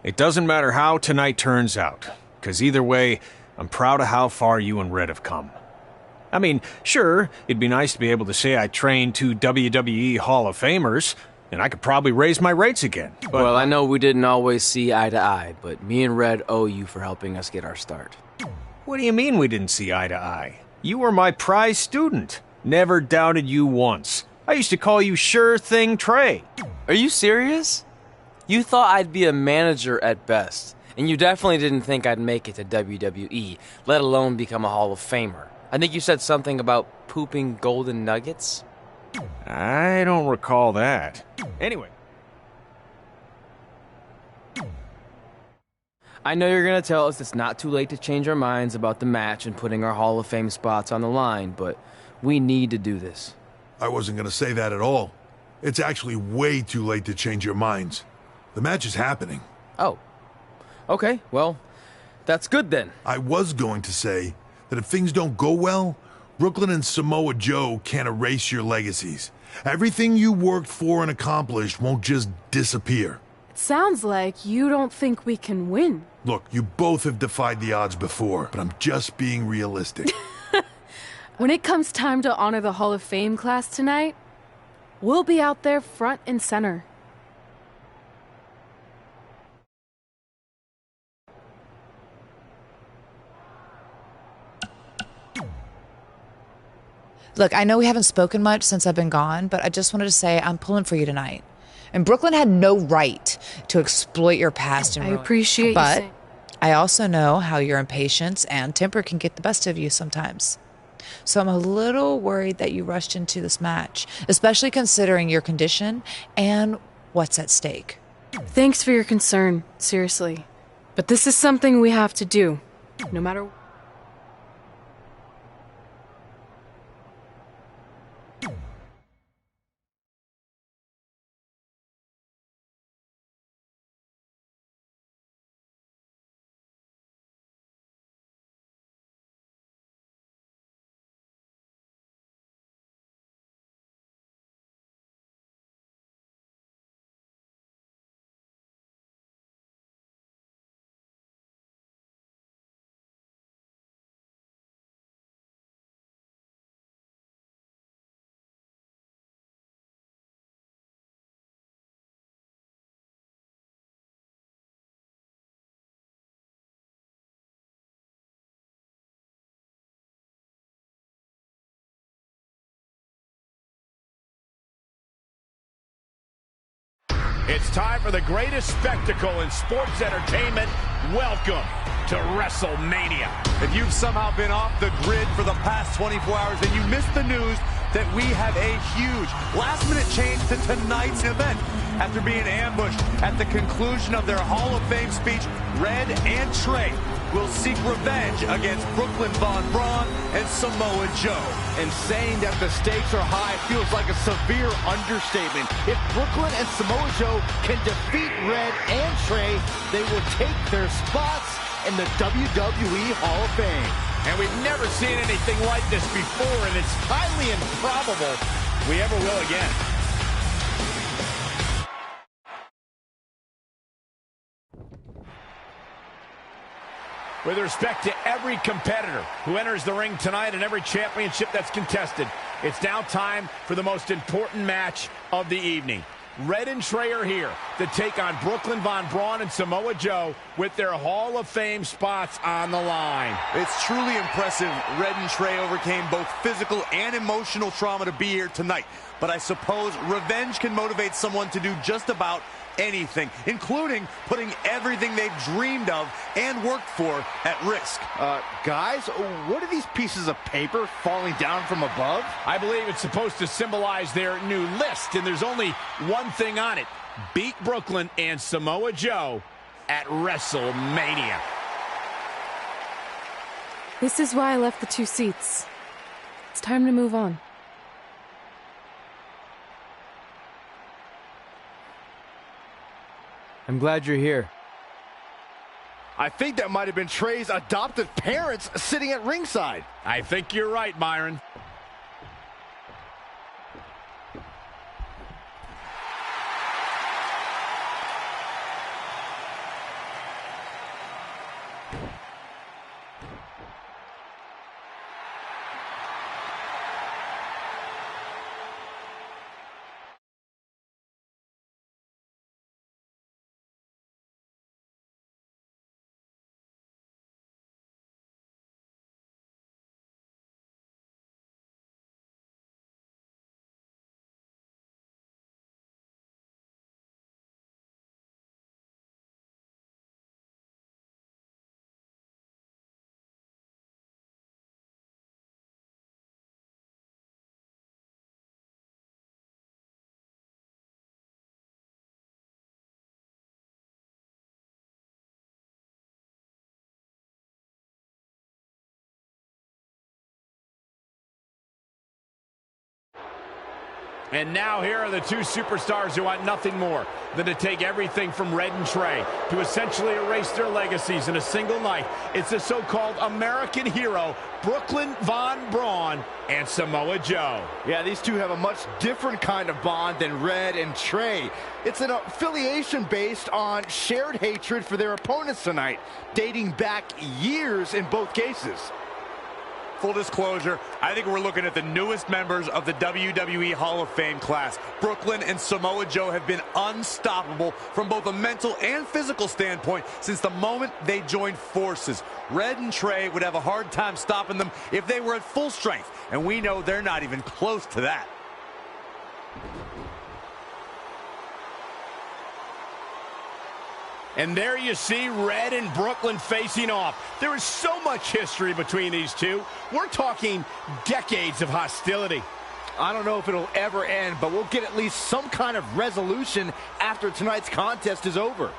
It doesn't matter how tonight turns out, because either way, I'm proud of how far you and Red have come. I mean, sure, it'd be nice to be able to say I trained 2 WWE Hall of Famers, and I could probably raise my rates again. But well, I know we didn't always see eye to eye, but me and Red owe you for helping us get our start. What do you mean we didn't see eye to eye? You were my prize student. Never doubted you once. I used to call you Sure Thing Trey. Are you serious? You thought I'd be a manager at best, and you definitely didn't think I'd make it to WWE, let alone become a Hall of Famer. I think you said something about pooping golden nuggets? I don't recall that. Anyway. I know you're going to tell us it's not too late to change our minds about the match and putting our Hall of Fame spots on the line, but we need to do this. I wasn't going to say that at all. It's actually way too late to change your minds. The match is happening. Oh. Okay, well, that's good then. I was going to say that if things don't go well, Brooklyn and Samoa Joe can't erase your legacies. Everything you worked for and accomplished won't just disappear. It sounds like you don't think we can win. Look, you both have defied the odds before, but I'm just being realistic. When it comes time to honor the Hall of Fame class tonight, we'll be out there front and center. Look, I know we haven't spoken much since I've been gone, but I just wanted to say I'm pulling for you tonight. And Brooklyn had no right to exploit your past and I ruin appreciate you But saying. I also know how your impatience and temper can get the best of you sometimes. So I'm a little worried that you rushed into this match, especially considering your condition and what's at stake. Thanks for your concern, seriously. But this is something we have to do, no matter... It's time for the greatest spectacle in sports entertainment. Welcome to WrestleMania. If you've somehow been off the grid for the past 24 hours, then you missed the news that we have a huge last-minute change to tonight's event. After being ambushed at the conclusion of their Hall of Fame speech, Red and Trey will seek revenge against Brooklyn Von Braun and Samoa Joe. And saying that the stakes are high feels like a severe understatement. If Brooklyn and Samoa Joe can defeat Red and Trey, they will take their spots in the WWE Hall of Fame. And we've never seen anything like this before, and it's highly improbable we ever will again. With respect to every competitor who enters the ring tonight and every championship that's contested, it's now time for the most important match of the evening. Red and Trey are here to take on Brooklyn Von Braun and Samoa Joe with their Hall of Fame spots on the line. It's truly impressive Red and Trey overcame both physical and emotional trauma to be here tonight. But I suppose revenge can motivate someone to do just about anything, including putting everything they've dreamed of and worked for at risk. Guys, what are these pieces of paper falling down from above? I believe it's supposed to symbolize their new list, and there's only one thing on it. Beat Brooklyn and Samoa Joe at WrestleMania. This is why I left the 2 seats. It's time to move on. I'm glad you're here. I think that might have been Trey's adopted parents sitting at ringside. I think you're right, Myron. And now here are the two superstars who want nothing more than to take everything from Red and Trey to essentially erase their legacies in a single night. It's the so-called American hero, Brooklyn Von Braun and Samoa Joe. Yeah, these two have a much different kind of bond than Red and Trey. It's an affiliation based on shared hatred for their opponents tonight, dating back years in both cases. Full disclosure, I think we're looking at the newest members of the WWE Hall of Fame class. Brooklyn and Samoa Joe have been unstoppable from both a mental and physical standpoint since the moment they joined forces. Red and Trey would have a hard time stopping them if they were at full strength, and we know they're not even close to that. And there you see Red and Brooklyn facing off. There is so much history between these two. We're talking decades of hostility. I don't know if it'll ever end, but we'll get at least some kind of resolution after tonight's contest is over.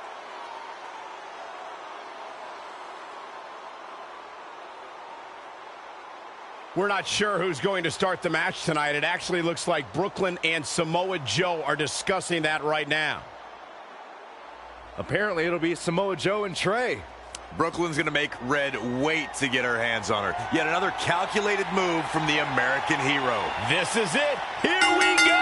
We're not sure who's going to start the match tonight. It actually looks like Brooklyn and Samoa Joe are discussing that right now. Apparently, it'll be Samoa Joe and Trey. Brooklyn's going to make Red wait to get her hands on her. Yet another calculated move from the American hero. This is it. Here we go.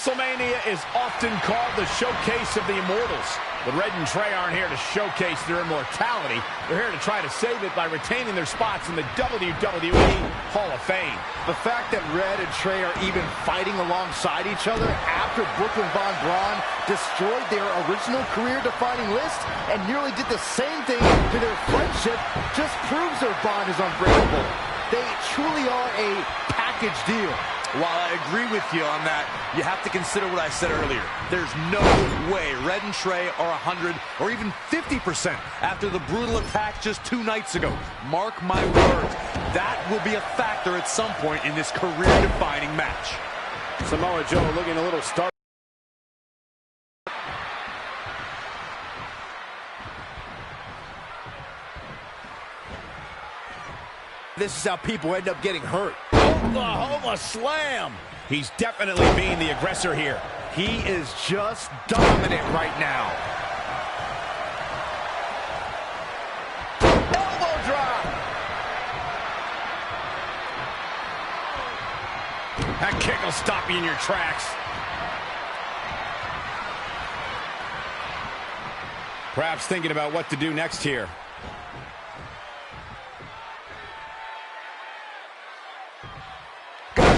WrestleMania is often called the showcase of the immortals. But Red and Trey aren't here to showcase their immortality. They're here to try to save it by retaining their spots in the WWE Hall of Fame. The fact that Red and Trey are even fighting alongside each other after Brooklyn Von Braun destroyed their original career-defining list and nearly did the same thing to their friendship just proves their bond is unbreakable. They truly are a package deal. While I agree with you on that, you have to consider what I said earlier. There's no way Red and Trey are 100 or even 50% after the brutal attack just 2 nights ago. Mark my words, that will be a factor at some point in this career-defining match. Samoa Joe looking a little startled. This is how people end up getting hurt. Oklahoma slam. He's definitely being the aggressor here. He is just dominant right now. Elbow drop. That kick will stop you in your tracks. Perhaps thinking about what to do next here.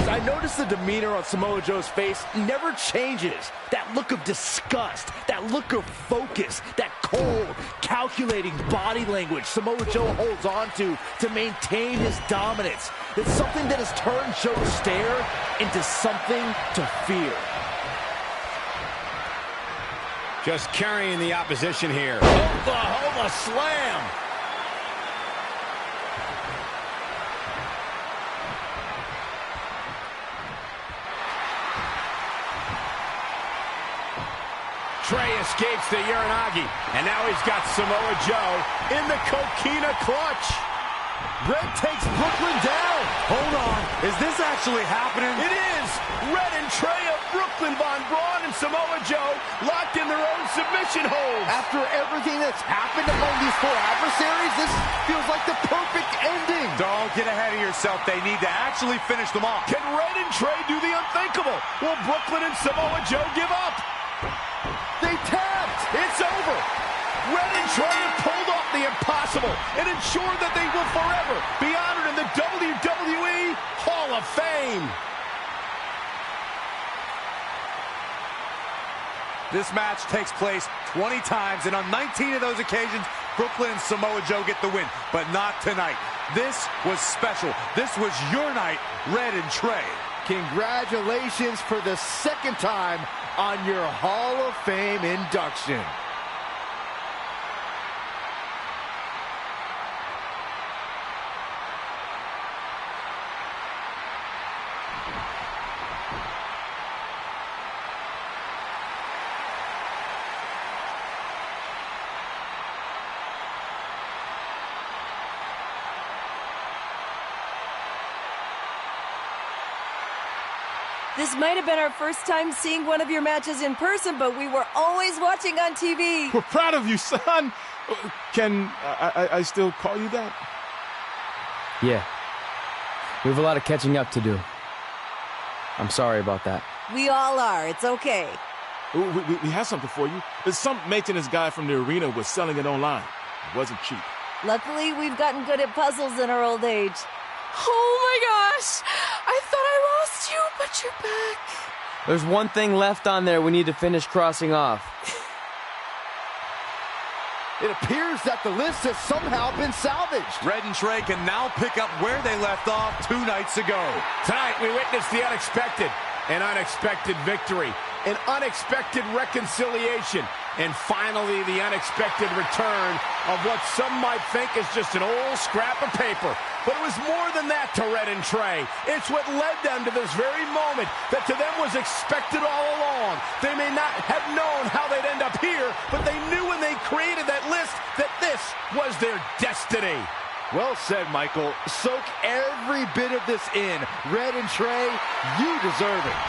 I noticed the demeanor on Samoa Joe's face never changes. That look of disgust, that look of focus, that cold, calculating body language Samoa Joe holds on to maintain his dominance. It's something that has turned Joe's stare into something to fear. Just carrying the opposition here. Oklahoma slam. Trey escapes the Uranagi, and now he's got Samoa Joe in the Coquina clutch. Red takes Brooklyn down. Hold on, is this actually happening? It is! Red and Trey of Brooklyn Von Braun and Samoa Joe locked in their own submission holds. After everything that's happened among these 4 adversaries, this feels like the perfect ending. Don't get ahead of yourself. They need to actually finish them off. Can Red and Trey do the unthinkable? Will Brooklyn and Samoa Joe give up? They tapped. It's over. Red and Trey have pulled off the impossible and ensured that they will forever be honored in the WWE Hall of Fame. This match takes place 20 times, and on 19 of those occasions, Brooklyn and Samoa Joe get the win, but not tonight. This was special. This was your night, Red and Trey. Congratulations for the second time on your Hall of Fame induction. This might have been our first time seeing one of your matches in person, but we were always watching on TV. We're proud of you, son. Can I still call you that? Yeah. We have a lot of catching up to do. I'm sorry about that. We all are. It's okay. We have something for you. Some maintenance guy from the arena was selling it online. It wasn't cheap. Luckily, we've gotten good at puzzles in our old age. Oh my gosh! I thought I lost you, but you're back. There's one thing left on there we need to finish crossing off. It appears that the list has somehow been salvaged. Red and Trey can now pick up where they left off 2 nights ago. Tonight, we witnessed the unexpected, an unexpected victory, an unexpected reconciliation, and finally the unexpected return of what some might think is just an old scrap of paper. But it was more than that to Red and Trey. It's what led them to this very moment that to them was expected all along. They may not have known how they'd end up here, but they knew when they created that list that this was their destiny. Well said, Michael. Soak every bit of this in. Red and Trey, you deserve it.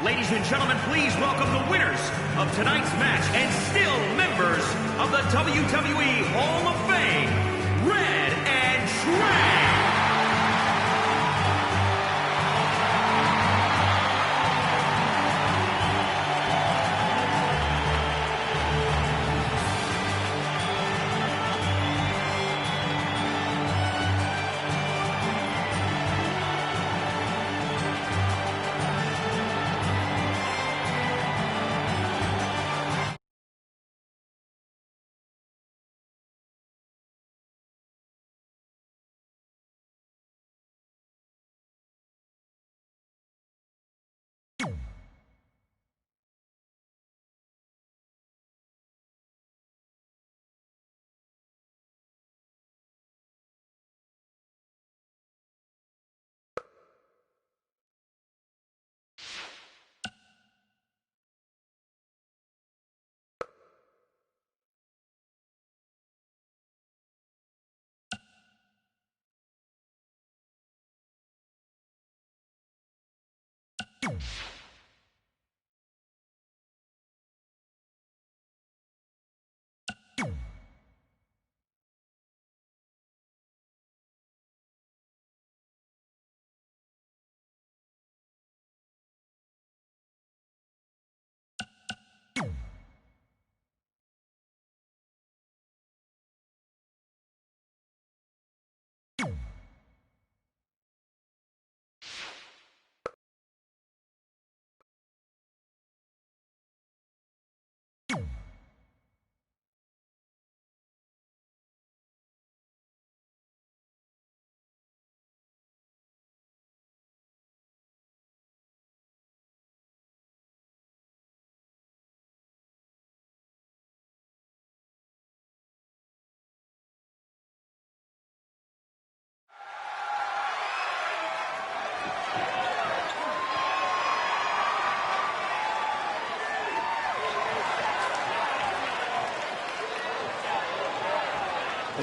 Ladies and gentlemen, please welcome the winners of tonight's match and still members of the WWE Hall of Fame, Red and Trey.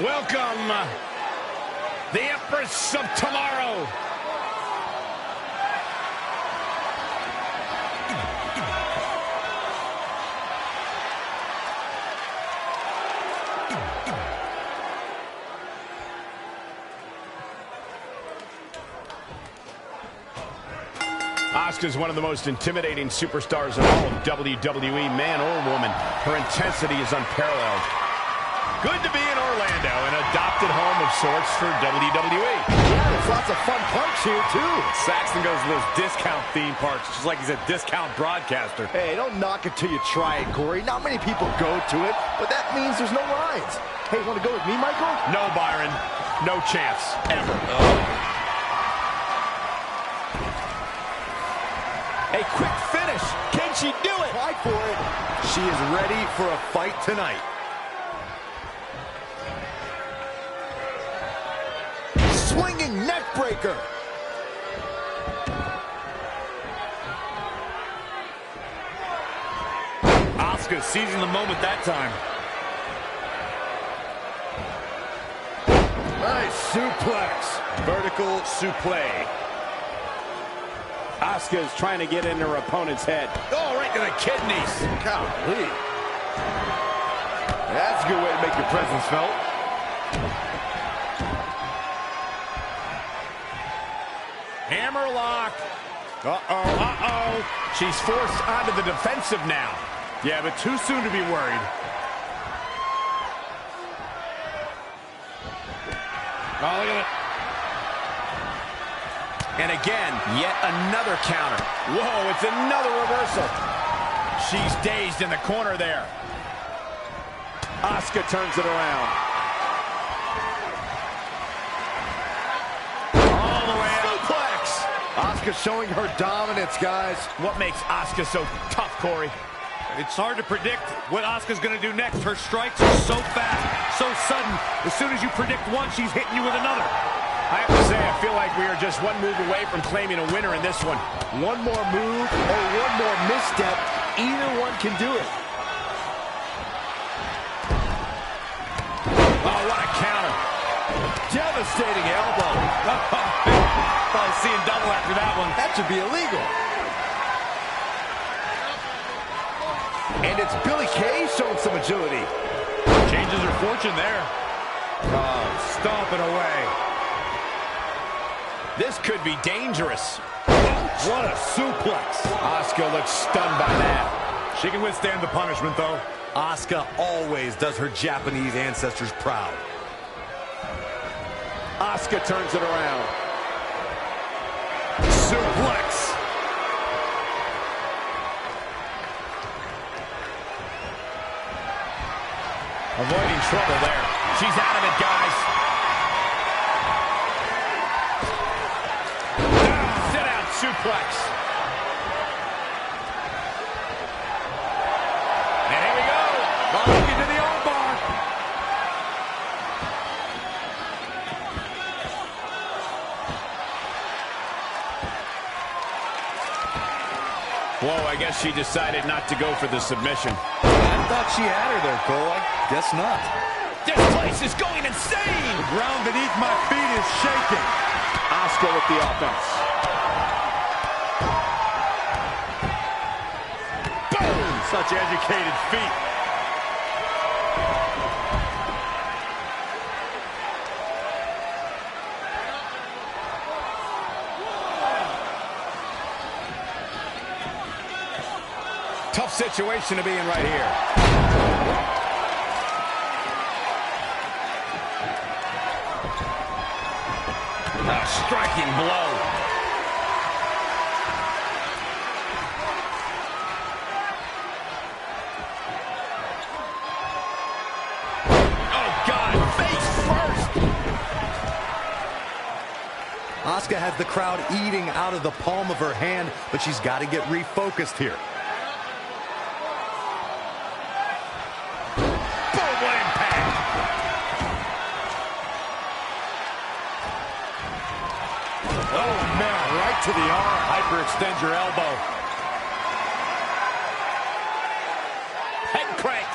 Welcome, the Empress of Tomorrow. Asuka's one of the most intimidating superstars of all of WWE, man or woman. Her intensity is unparalleled. Good to be in Orlando, an adopted home of sorts for WWE. Yeah, there's lots of fun parks here, too. Saxton goes to those discount theme parks, just like he's a discount broadcaster. Hey, don't knock it till you try it, Corey. Not many people go to it, but that means there's no lines. Hey, want to go with me, Michael? No, Byron. No chance. Ever. A quick finish. Can she do it? Fight for it. She is ready for a fight tonight. Swinging neck breaker. Asuka seizing the moment that time. Nice suplex. Vertical suplex. Asuka is trying to get in her opponent's head. Oh, right to the kidneys. Golly. That's a good way to make your presence felt. Hammerlock. Uh-oh. She's forced onto the defensive now. Yeah, but too soon to be worried. Oh, look at it. And again, yet another counter. Whoa, it's another reversal. She's dazed in the corner there. Asuka turns it around. All the way out. Suplex. Asuka showing her dominance, guys. What makes Asuka so tough, Corey? It's hard to predict what Asuka's going to do next. Her strikes are so fast, so sudden. As soon as you predict one, she's hitting you with another. I have to say, I feel like we are just one move away from claiming a winner in this one. One more move or one more misstep, either one can do it. Oh, what a counter. Devastating elbow. Probably seeing double after that one. That should be illegal. And it's Billie Kay showing some agility. Changes her fortune there. Oh, stomp it away. This could be dangerous. What a suplex. Asuka looks stunned by that. She can withstand the punishment, though. Asuka always does her Japanese ancestors proud. Asuka turns it around. Suplex. Avoiding trouble there. She's out of it, guys. Sit out suplex. And here we go. Lock into the armbar. Whoa, I guess she decided not to go for the submission. I thought she had her there, Cole. I guess not. This place is going insane! The ground beneath my feet is shaking. Asuka with the offense. Boom! Such educated feet. Tough situation to be in right here. A striking blow. Oh, God, face first. Asuka has the crowd eating out of the palm of her hand, but she's got to get refocused here. To the arm. Hyperextend your elbow. Head crank.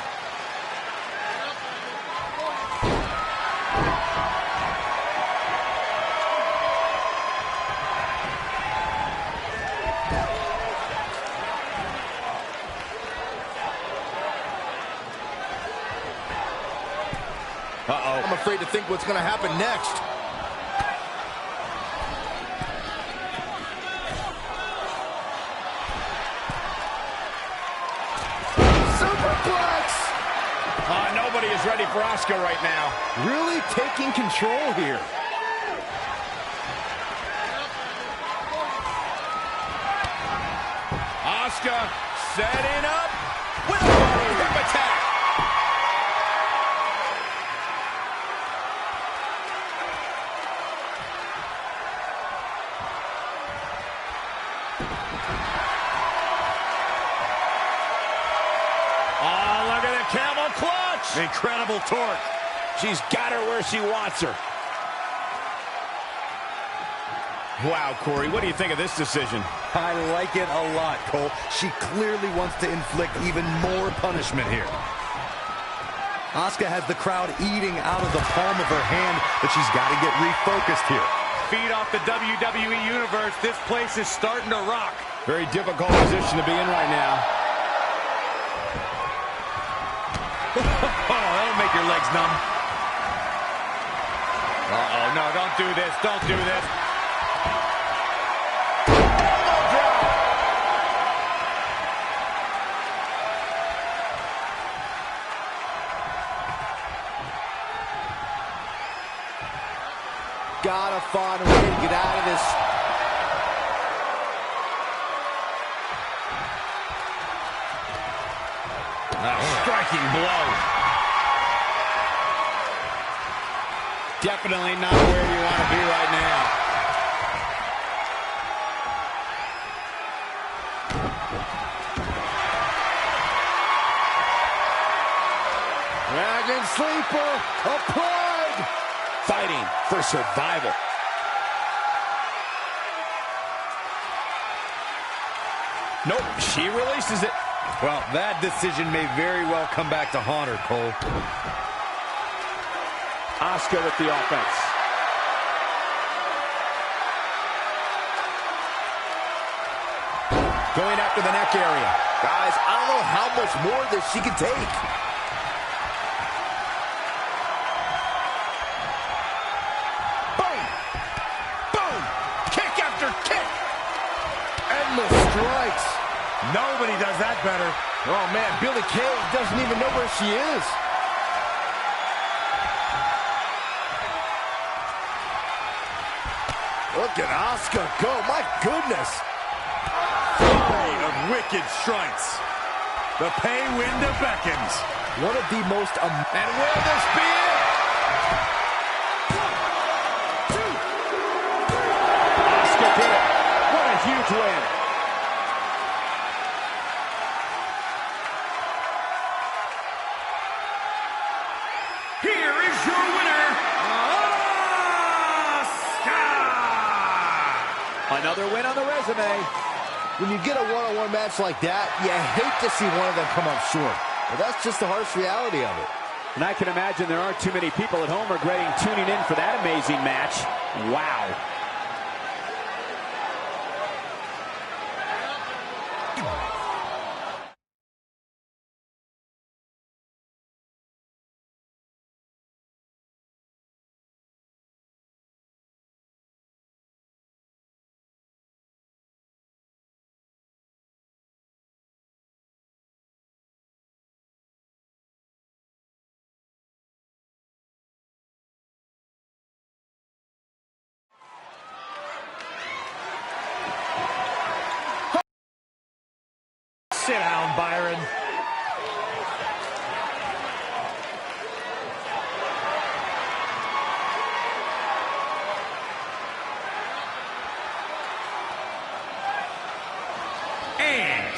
Uh-oh. I'm afraid to think what's going to happen next. Superplex! Nobody is ready for Asuka right now. Really taking control here. Asuka setting up with a hip attack. Oh, look at the camel clutch. Incredible torque. She's got her where she wants her. Wow, Corey, what do you think of this decision? I like it a lot, Cole. She clearly wants to inflict even more punishment here. Asuka has the crowd eating out of the palm of her hand, but she's got to get refocused here. Feed off the WWE Universe. This place is starting to rock. Very difficult position to be in right now. Oh, that'll make your legs numb. Uh-oh, no, don't do this. Don't do this. Gotta find a way to get out of this. A striking blow. Definitely not where you want to be right now. Dragon Sleeper applied. Fighting for survival. Nope, she releases it. Well, that decision may very well come back to haunt her, Cole. Asuka with the offense. Going after the neck area. Guys, I don't know how much more of this she can take. Boom! Boom! Kick after kick! Endless strikes. Nobody does that better. Oh, man, Billie Kay doesn't even know where she is. Look at Asuka go. My goodness. Flurry of wicked strikes. The pay window beckons. One of the most... And will this be it? 1, 2, 3. Asuka did it. What a huge win. Here is your winner, Asuka! Another win on the resume. When you get a one-on-one match like that, you hate to see one of them come up short. But that's just the harsh reality of it. And I can imagine there aren't too many people at home regretting tuning in for that amazing match. Wow. Sit down, Byron. And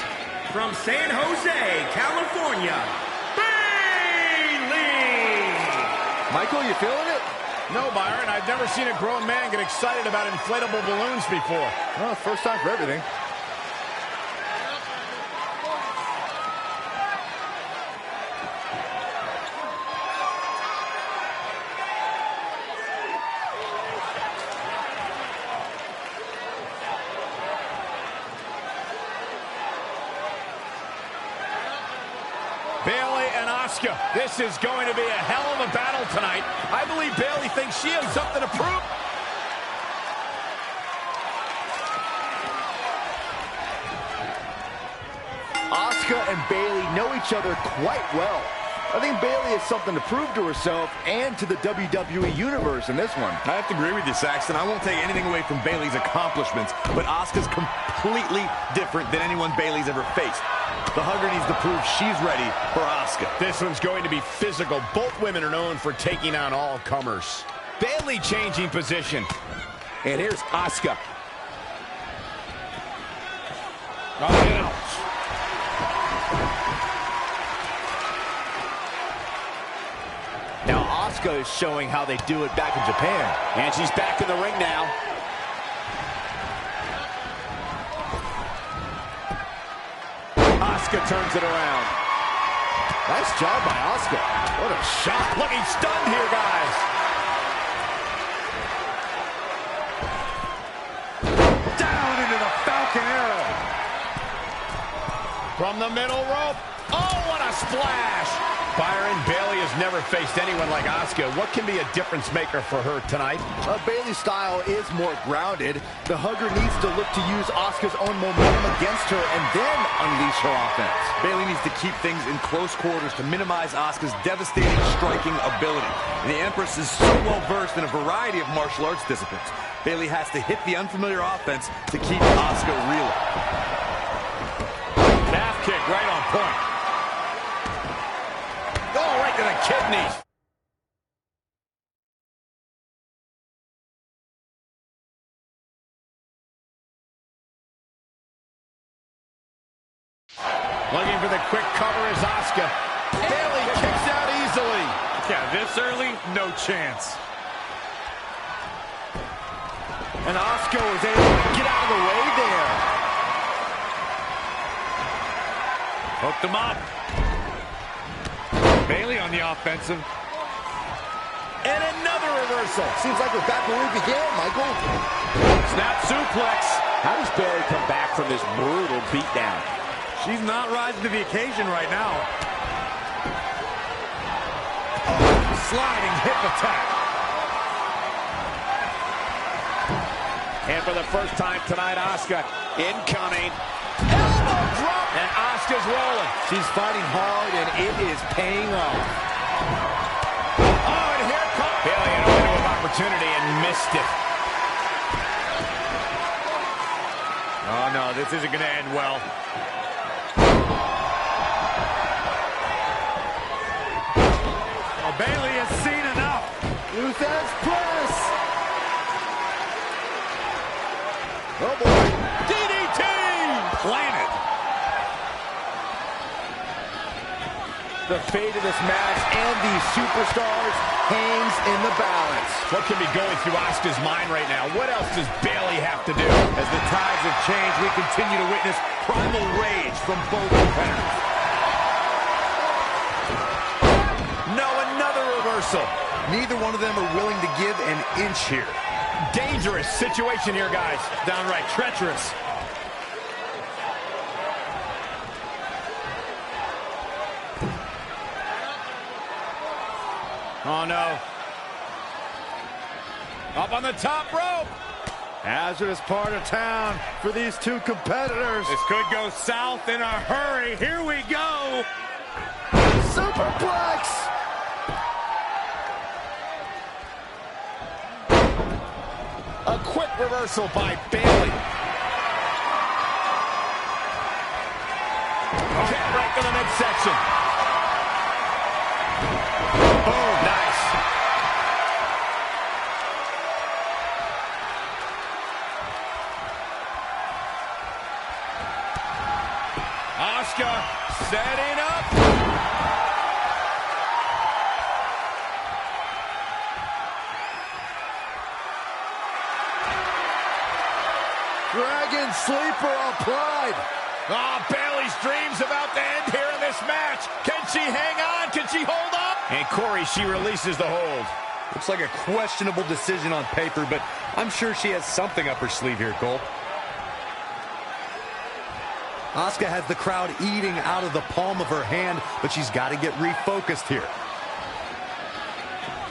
from San Jose, California, BAYLEY! Michael, you feeling it? No, Byron, I've never seen a grown man get excited about inflatable balloons before. Well, first time for everything. Bayley and Asuka Asuka. This is going to be a hell of a battle tonight. I believe Bayley thinks she has something to prove. Asuka and Bayley know each other quite well. I think Bayley has something to prove to herself and to the WWE Universe in this one. I have to agree with you, Saxton. I won't take anything away from Bayley's accomplishments, but Asuka's completely different than anyone Bayley's ever faced. The hugger needs to prove she's ready for Asuka. This one's going to be physical. Both women are known for taking on all comers. Bayley changing position. And here's Asuka. Now Asuka is showing how they do it back in Japan. And she's back in the ring now. Asuka turns it around. Nice job by Asuka. What a shot. Looking stunned here, guys. Down into the Falcon Arrow. From the middle rope. Oh, what a splash. Byron, Bayley has never faced anyone like Asuka. What can be a difference maker for her tonight? Bayley's style is more grounded. The hugger needs to look to use Asuka's own momentum against her and then unleash her offense. Bayley needs to keep things in close quarters to minimize Asuka's devastating striking ability. And the Empress is so well versed in a variety of martial arts disciplines. Bayley has to hit the unfamiliar offense to keep Asuka reeling. Calf kick right on point. Oh, right to the kidneys. Looking for the quick cover is Asuka. Bayley kicks out easily. Yeah, this early, no chance. And Asuka was able to get out of the way there. Hooked him up. Bayley on the offensive. And another reversal. Seems like we're back where we began, Michael. Snap suplex. How does Bayley come back from this brutal beatdown? She's not rising to the occasion right now. Sliding hip attack. And for the first time tonight, Asuka incoming. Elbow drop. And Asuka's rolling. She's fighting hard, and it is paying off. Oh, and here comes Bayley, had a window of opportunity and missed it. Oh, no, this isn't going to end well. Well, Bayley has seen enough. Luthez press. Oh, boy. DDT! Planet. The fate of this match and these superstars hangs in the balance. What can be going through Asuka's mind right now? What else does Bayley have to do? As the tides have changed, we continue to witness primal rage from both competitors. No, another reversal. Neither one of them are willing to give an inch here. Dangerous situation here, guys. Downright treacherous. Oh, no. Up on the top rope. Hazardous part of town for these two competitors. This could go south in a hurry. Here we go. Superplex. A quick reversal by Bayley. Kick right to the midsection. Oh, nice. Asuka setting up. Dragon sleeper applied. Oh, Bayley's dreams about to end here in this match. Can she hang on? Can she hold up? And Corey, she releases the hold. Looks like a questionable decision on paper, but I'm sure she has something up her sleeve here, Cole. Asuka has the crowd eating out of the palm of her hand, but she's got to get refocused here.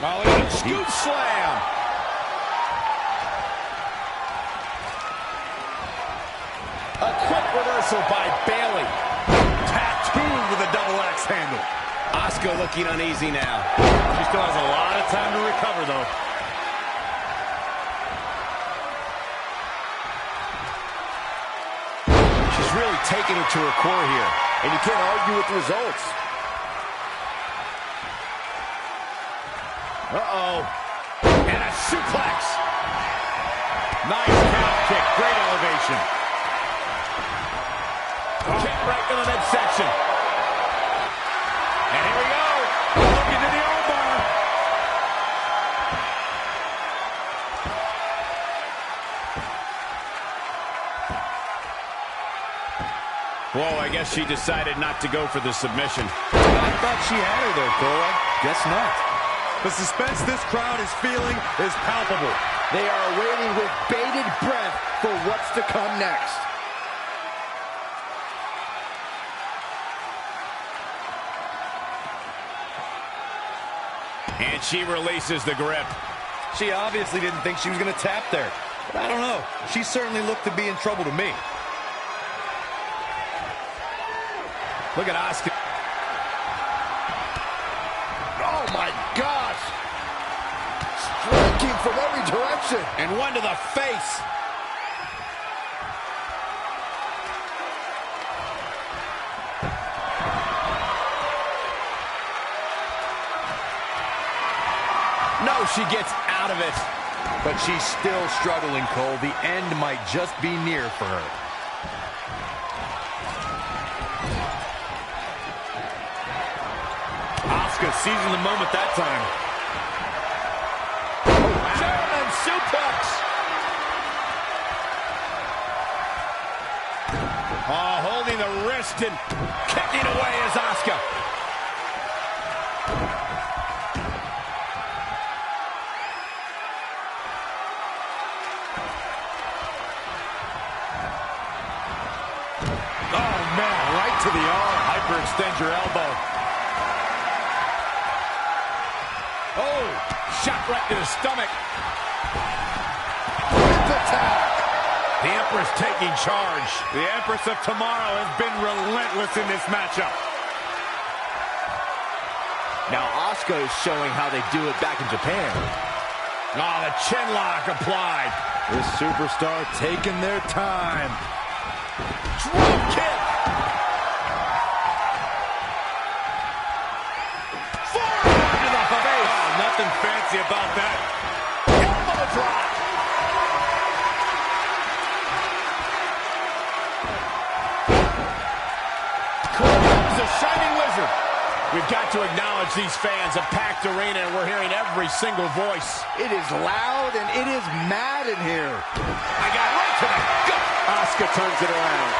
Oh, look at the scoop slam. A quick reversal by Bayley. Tattooed with a double axe handle. Asuka looking uneasy now. She still has a lot of time to recover, though. She's really taking it to her core here, and you can't argue with the results. Uh-oh. And a suplex. Nice calf kick. Great elevation. Kick right to the midsection. And here we go. Looking to the armbar. Whoa, I guess she decided not to go for the submission. I thought she had her there, Cole. I guess not. The suspense this crowd is feeling is palpable. They are waiting with bated breath for what's to come next. And she releases the grip. She obviously didn't think she was going to tap there. But I don't know. She certainly looked to be in trouble to me. Look at Asuka. Oh, my gosh. Striking from every direction. And one to the face. No, she gets out of it. But she's still struggling, Cole. The end might just be near for her. Asuka seizing the moment that time. German suplex. Oh, holding the wrist and kicking away is Asuka. Oh, man, right to the arm. Hyperextend your elbow. Oh, shot right to the stomach. Quick attack. The Empress taking charge. The Empress of Tomorrow has been relentless in this matchup. Now Asuka is showing how they do it back in Japan. Oh, the chin lock applied. This superstar taking their time. Drop kick. Forward to the face. Oh, nothing fancy about that. Elbow drop. Is a shining lizard. We've got to acknowledge these fans, a packed arena, and we're hearing every single voice. It is loud and it is mad in here. I got right to the gut. Asuka turns it around.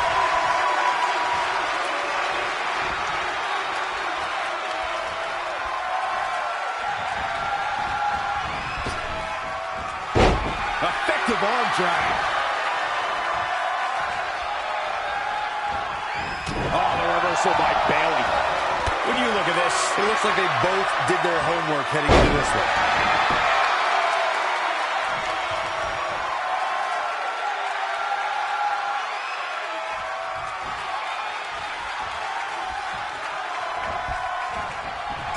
Effective arm drag. Oh, the reversal by Bayley. When you look at this, it looks like they both did their homework heading into this one.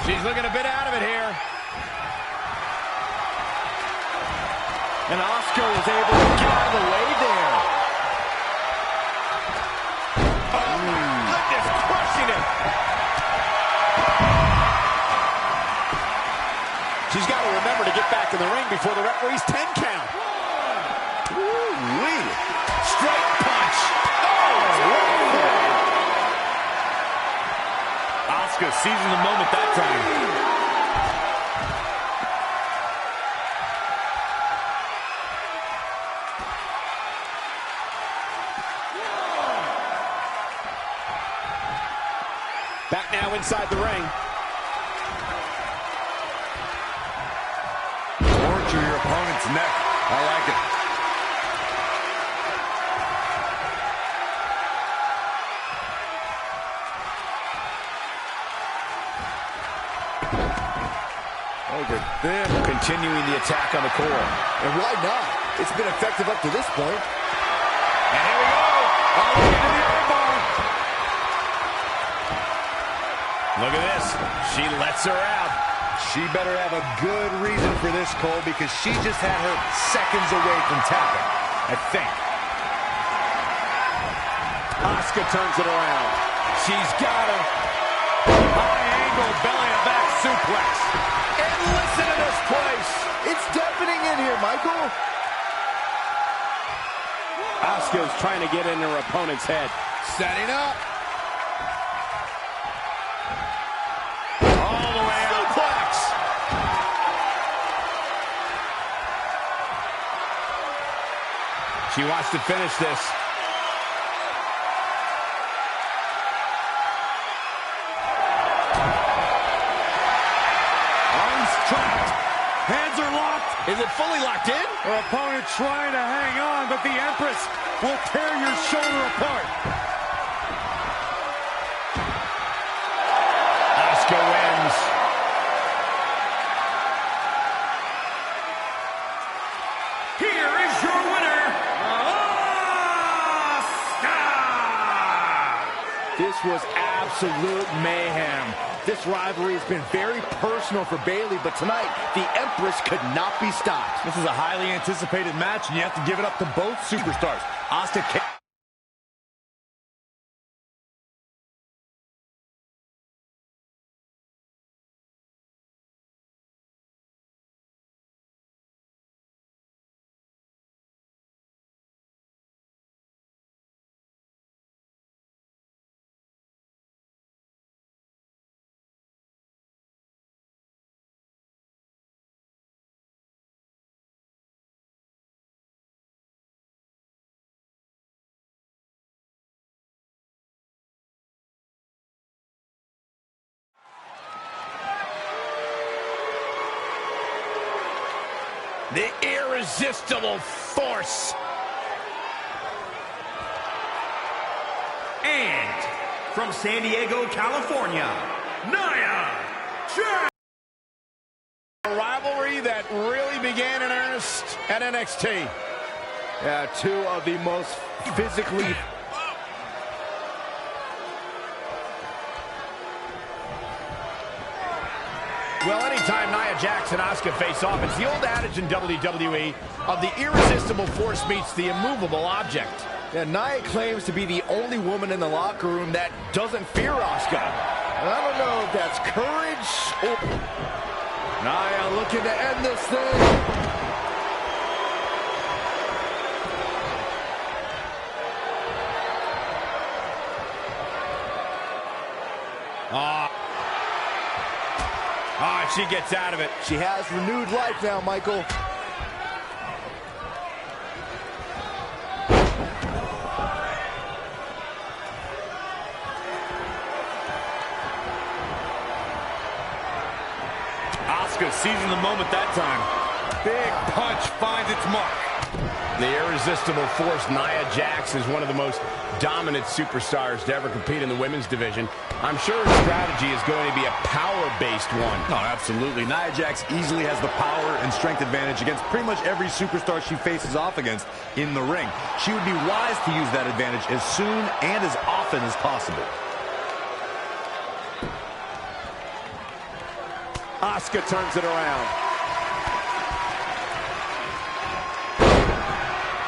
she's looking a bit out of it here. And Asuka was able to get out of the way there. Oh, my goodness, crushing it. She's got to remember to get back in the ring before the referee's 10 count. Woo-wee. Straight punch. Asuka seizing the moment that time. Back now inside the ring. Torture your opponent's neck. I like it. Look at this. Continuing the attack on the core. And why not? It's been effective up to this point. And here we go. All the way to the armbar. Look at this. She lets her out. She better have a good reason for this, Cole, because she just had her seconds away from tapping, I think. Asuka turns it around. She's got her. High angle belly to back suplex. And listen to this place. It's deafening in here, Michael. Asuka's trying to get in her opponent's head. Setting up. All the way out. Suplex. She wants to finish this. Trapped. Hands are locked. Is it fully locked in? Her opponent trying to hang on, but the Empress will tear your shoulder apart. Asuka wins. Here is your winner, Asuka! This was absolute mayhem. This rivalry has been very personal for Bayley, but tonight, the Empress could not be stopped. This is a highly anticipated match, and you have to give it up to both superstars. Asuka can't... The irresistible force. And from San Diego, California, Nia Jax. A rivalry that really began in earnest at NXT. Yeah, two of the most physically... Well, anytime Nia Jax and Asuka face off, it's the old adage in WWE of the irresistible force meets the immovable object. Yeah, Nia claims to be the only woman in the locker room that doesn't fear Asuka. And I don't know if that's courage or... Nia looking to end this thing. She gets out of it. She has renewed life now, Michael. Asuka seizing the moment that time. Big punch finds its mark. The irresistible force, Nia Jax, is one of the most dominant superstars to ever compete in the women's division. I'm sure her strategy is going to be a power-based one. No, absolutely. Nia Jax easily has the power and strength advantage against pretty much every superstar she faces off against in the ring. She would be wise to use that advantage as soon and as often as possible. Asuka turns it around.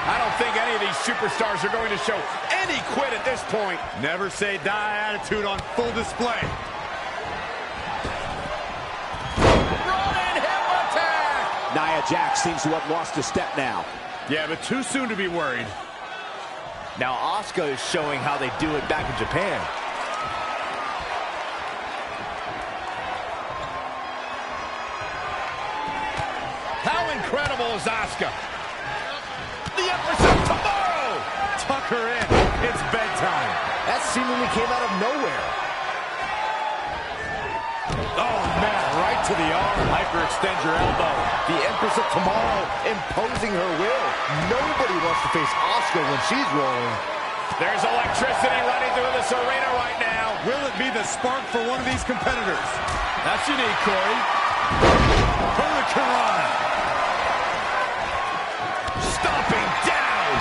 I don't think any of these superstars are going to show any quit at this point. Never say die attitude on full display. Running hip attack! Nia Jax seems to have lost a step now. Yeah, but too soon to be worried. Now Asuka is showing how they do it back in Japan. How incredible is Asuka? The Empress of Tomorrow! Tuck her in. It's bedtime. That seemingly came out of nowhere. Oh, man, right to the arm. Hyperextend your elbow. The Empress of Tomorrow imposing her will. Nobody wants to face Asuka when she's rolling. There's electricity running through this arena right now. Will it be the spark for one of these competitors? That's unique, Corey. Hurricanrana. Stomping down.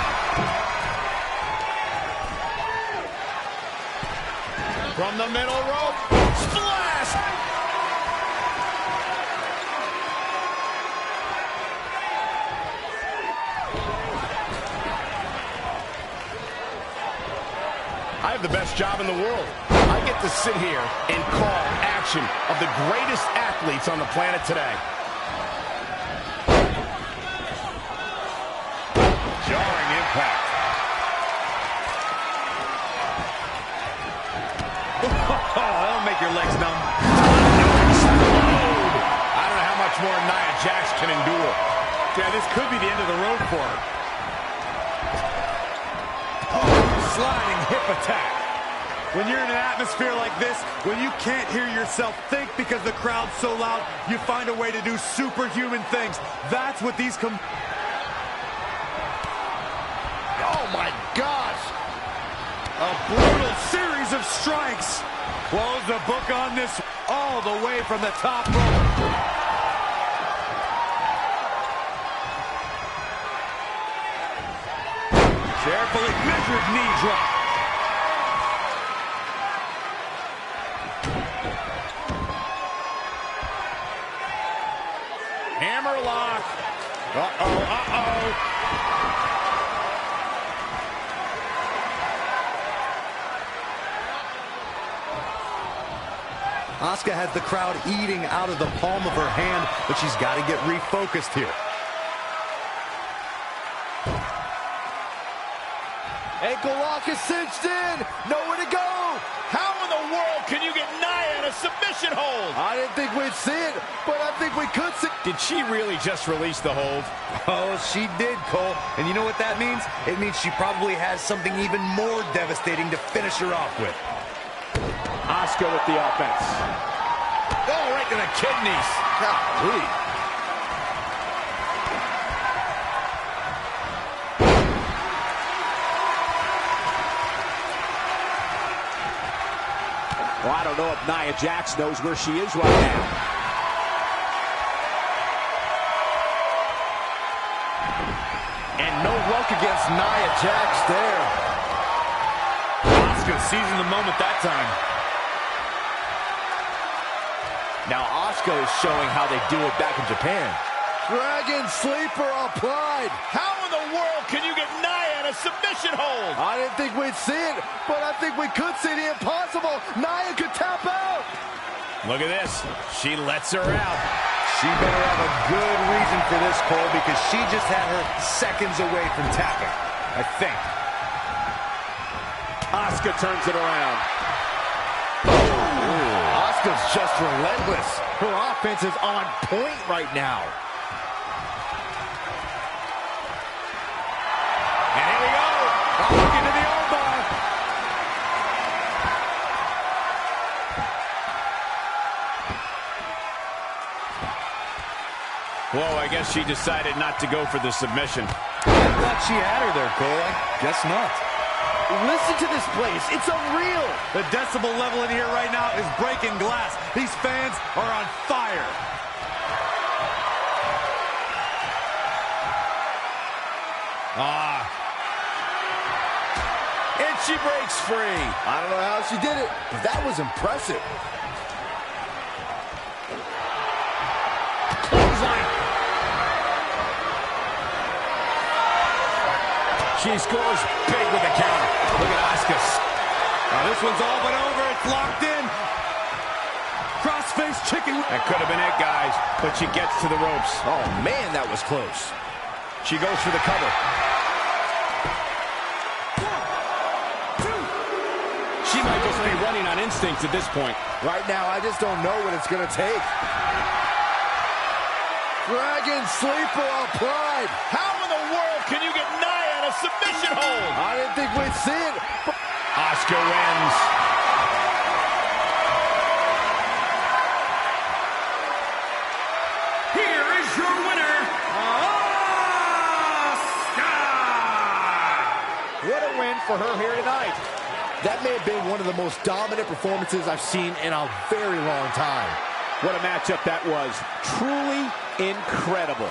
From the middle rope. Splash. I have the best job in the world. I get to sit here and call action of the greatest athletes on the planet today. Jarring impact. Oh, that'll make your legs numb. I don't know how much more Nia Jax can endure. Yeah, this could be the end of the road for her. Sliding hip attack. When you're in an atmosphere like this, when you can't hear yourself think because the crowd's so loud, you find a way to do superhuman things. That's what these Oh my gosh! A brutal series of strikes. Close the book on this all the way from the top rope. Carefully measured knee drop. Hammerlock. Uh-oh, uh-oh. Asuka has the crowd eating out of the palm of her hand, but she's got to get refocused here. Ankle lock is cinched in. Nowhere to go. How in the world can you get Nia in a submission hold? I didn't think we'd see it, but I think we could see. Did she really just release the hold? Oh, she did, Cole. And you know what that means? It means she probably has something even more devastating to finish her off with. Asuka with the offense. Oh, right to the kidneys. Golly. Well, I don't know if Nia Jax knows where she is right now. And no luck against Nia Jax there. Asuka seizing the moment that time. Now Asuka is showing how they do it back in Japan. Dragon sleeper applied. How in the world can you get Nia in a submission hold? I didn't think we'd see it, but I think we could see the impossible. Nia could tap out. Look at this. She lets her out. She better have a good reason for this, Cole, because she just had her seconds away from tapping, I think. Asuka turns it around. Asuka's just relentless. Her offense is on point right now. And here we go. Look into the armbar. Whoa, I guess she decided not to go for the submission. I thought she had her there, Cole. I guess not. Listen to this place. It's unreal. The decibel level in here right now is breaking glass. These fans are on fire. And she breaks free. I don't know how she did it, but that was impressive. Clothesline. She scores big with the counter. Look at Asuka. Now this one's all but over. It's locked in. Crossface chicken. That could have been it, guys, but she gets to the ropes. Oh, man, that was close. She goes for the cover. She might just be running on instinct at this point. Right now, I just don't know what it's going to take. Dragon sleeper applied. How in the world can you get Nia in a submission hold? I didn't think we'd see it. Asuka wins. Here is your winner, Asuka! What a win for her here tonight. That may have been one of the most dominant performances I've seen in a very long time. What a matchup that was. Truly incredible.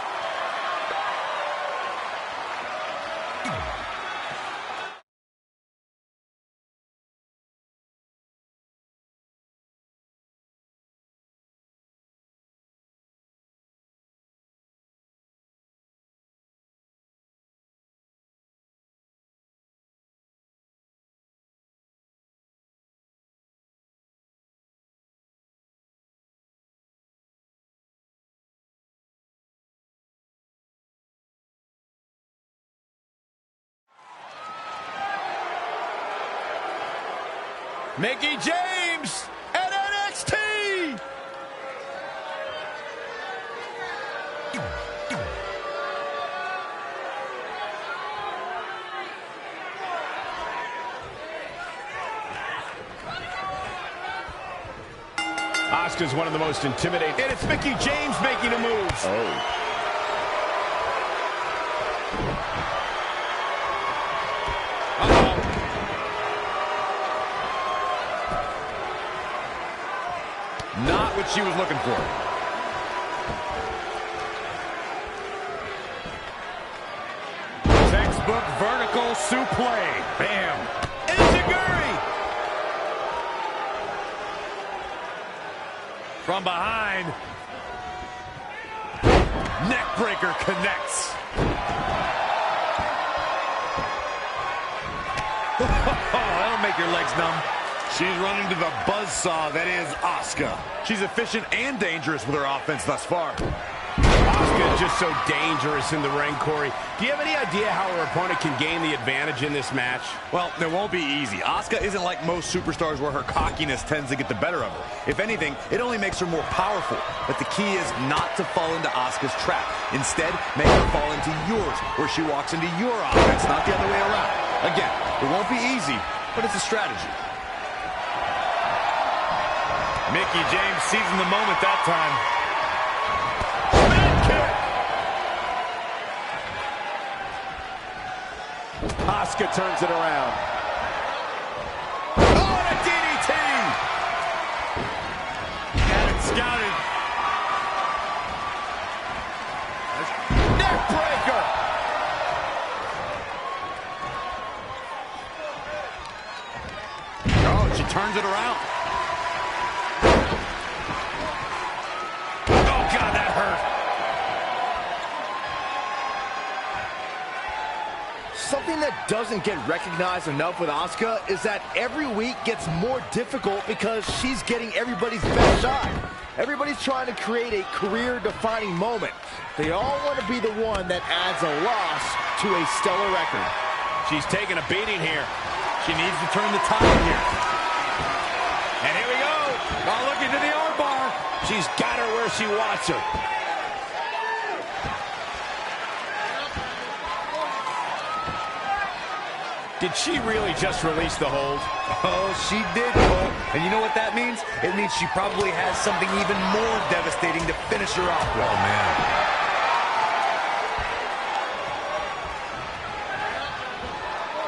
Mickie James at NXT! Asuka's one of the most intimidating. And it's Mickie James making a move. Oh. Not what she was looking for. Textbook vertical suplex. Bam. Enziguri. From behind. Neckbreaker connects. That'll make your legs numb. She's running to the buzzsaw that is Asuka. She's efficient and dangerous with her offense thus far. Asuka is just so dangerous in the ring, Corey. Do you have any idea how her opponent can gain the advantage in this match? Well, it won't be easy. Asuka isn't like most superstars where her cockiness tends to get the better of her. If anything, it only makes her more powerful. But the key is not to fall into Asuka's trap. Instead, make her fall into yours, where she walks into your offense, not the other way around. Again, it won't be easy, but it's a strategy. Mickie James seizing the moment that time. Kick. Asuka turns it around. Oh, and a DDT! Got it scouted. Neck breaker! Oh, she turns it around. God, that hurt. Something that doesn't get recognized enough with Asuka is that every week gets more difficult because she's getting everybody's best shot. Everybody's trying to create a career-defining moment. They all want to be the one that adds a loss to a stellar record. She's taking a beating here. She needs to turn the tide here. And here we go. Oh, look into the armbar. She's got her where she wants her. Did she really just release the hold? Oh, she did, Cole. And you know what that means? It means she probably has something even more devastating to finish her off with. Oh, man.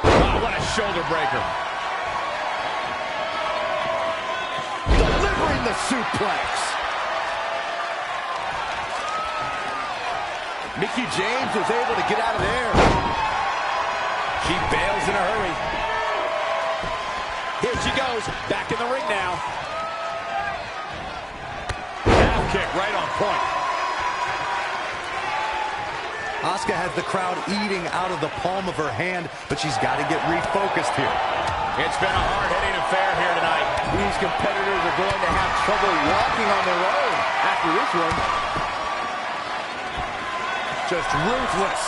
Oh, what a shoulder breaker. Delivering the suplex. Mickie James was able to get out of there. She bails in a hurry. Here she goes, back in the ring now. Half kick right on point. Asuka has the crowd eating out of the palm of her hand, but she's got to get refocused here. It's been a hard-hitting affair here tonight. These competitors are going to have trouble walking on their own after this one. Just ruthless.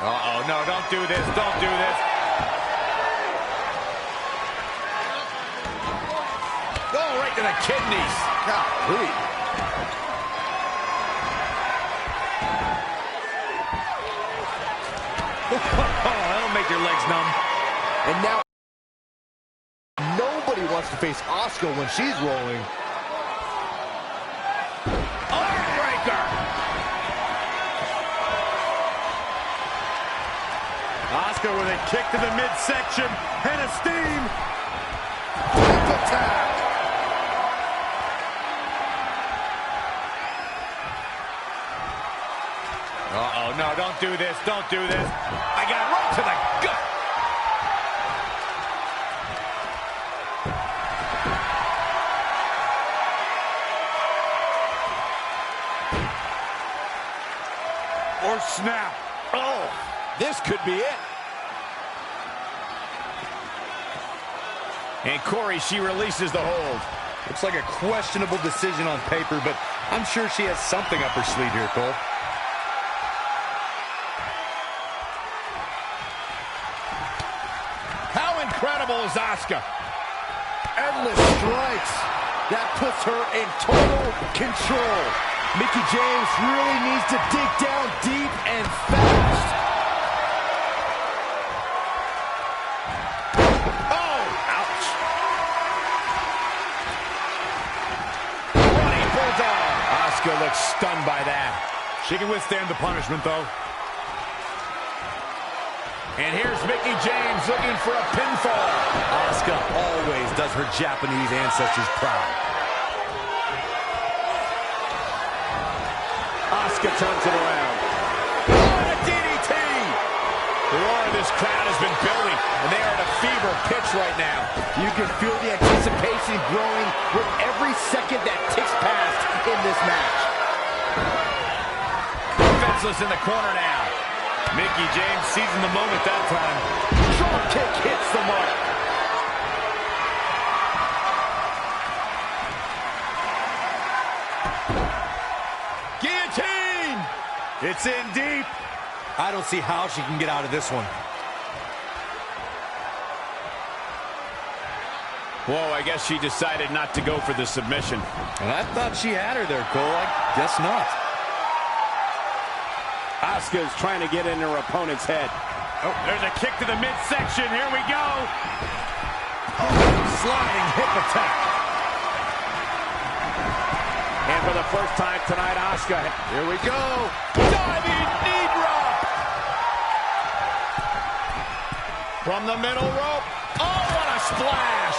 Uh-oh, no, don't do this, don't do this. Oh, right to the kidneys. Golly. Oh, that'll make your legs numb. And now nobody wants to face Asuka when she's rolling. Armbreaker! Asuka with a a kick to the midsection and a steam. Quick attack. Uh-oh, no, don't do this, don't do this. I got right to the gut. Or snap. Oh, this could be it. And Corey, she releases the hold. Looks like a questionable decision on paper, but I'm sure she has something up her sleeve here, Cole. How incredible is Asuka? Endless strikes. That puts her in total control. Mickie James really needs to dig down deep and fast. Oh, ouch. Running bulldog. Asuka looks stunned by that. She can withstand the punishment, though. And here's Mickie James looking for a pinfall. Asuka always does her Japanese ancestors proud. Asuka turns it around. Oh, a DDT! The roar of this crowd has been building, and they are at a fever pitch right now. You can feel the anticipation growing with every second that ticks past in this match. Defenseless in the corner now. Mickie James seizing the moment that time. Drop kick hits the mark. Guillotine! It's in deep. I don't see how she can get out of this one. Whoa, I guess she decided not to go for the submission. And I thought she had her there, Cole. I guess not. Asuka's trying to get in her opponent's head. Oh, there's a kick to the midsection. Here we go. Sliding hip attack. And for the first time tonight, Asuka. Here we go. Diving knee drop. From the middle rope. Oh, what a splash.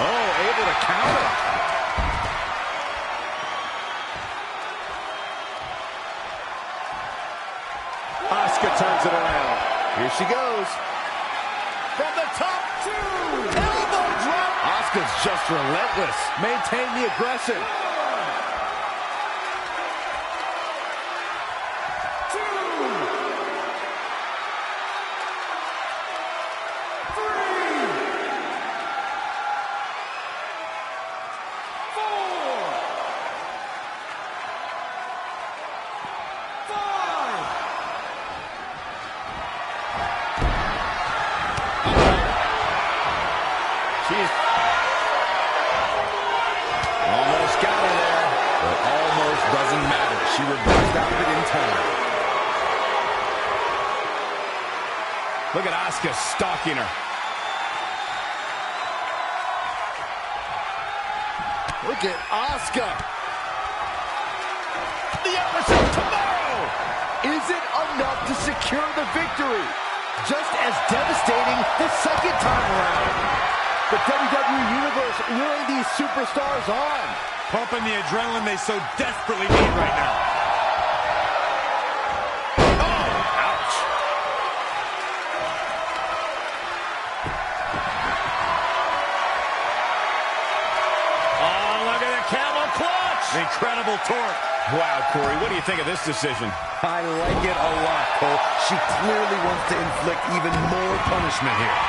Oh, able to counter. Asuka turns it around. Here she goes. From the top, elbow drop. Asuka's just relentless. Maintain the aggression. Almost got her there. But almost doesn't matter. She reversed out of it in time. Look at Asuka stalking her. Look at Asuka. The episode tomorrow. Is it enough to secure the victory? Just as devastating the second time around. The WWE Universe luring these superstars on. Pumping the adrenaline they so desperately need right now. Oh, ouch. Oh, look at the camel clutch. Incredible torque. Wow, Corey, what do you think of this decision? I like it a lot, Cole. She clearly wants to inflict even more punishment here.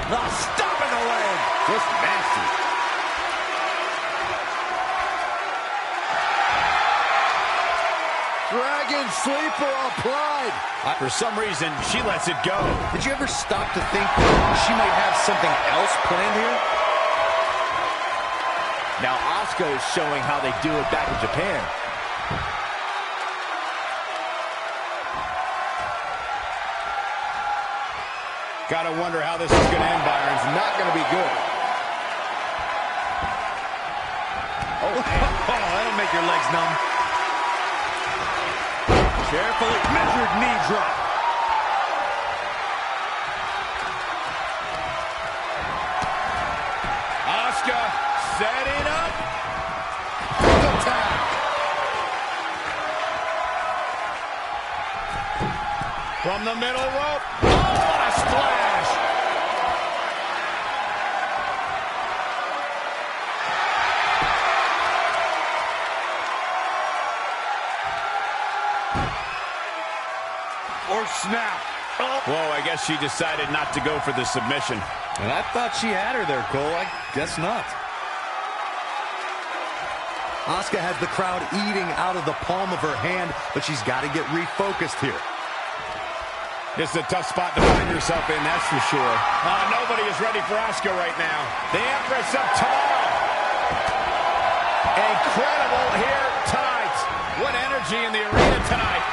The stop in the leg. Just nasty. Dragon sleeper applied. For some reason, she lets it go. Did you ever stop to think she might have something else planned here? Now Asuka is showing how they do it back in Japan. Gotta wonder how this is going to end, Byron. It's not going to be good. Oh, that'll make your legs numb. Carefully measured knee drop. Asuka setting up. Attack. From the middle rope. Oh, what a splash. Or snap. Oh. Whoa, I guess she decided not to go for the submission. And I thought she had her there, Cole. I guess not. Asuka has the crowd eating out of the palm of her hand, but she's got to get refocused here. This is a tough spot to find yourself in, that's for sure. Nobody is ready for Asuka right now. The Empress of Tomorrow. Incredible here tonight. What energy in the arena tonight.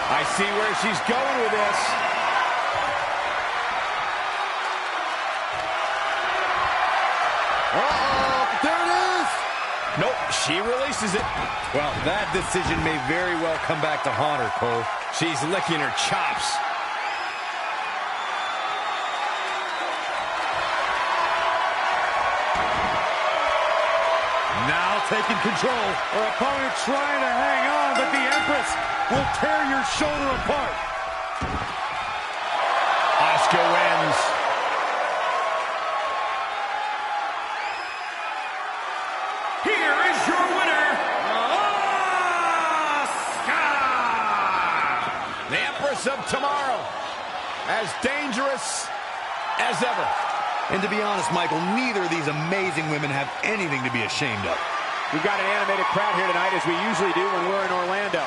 I see where she's going with this. Uh-oh, there it is. Nope, she releases it. Well, that decision may very well come back to haunt her, Cole. She's licking her chops. Now taking control. Her opponent trying to hang on, but the Empress will tear your shoulder apart. Asuka wins. Here is your winner, Asuka! The Empress of Tomorrow. As dangerous as ever. And to be honest, Michael, neither of these amazing women have anything to be ashamed of. We've got an animated crowd here tonight, as we usually do when we're in Orlando.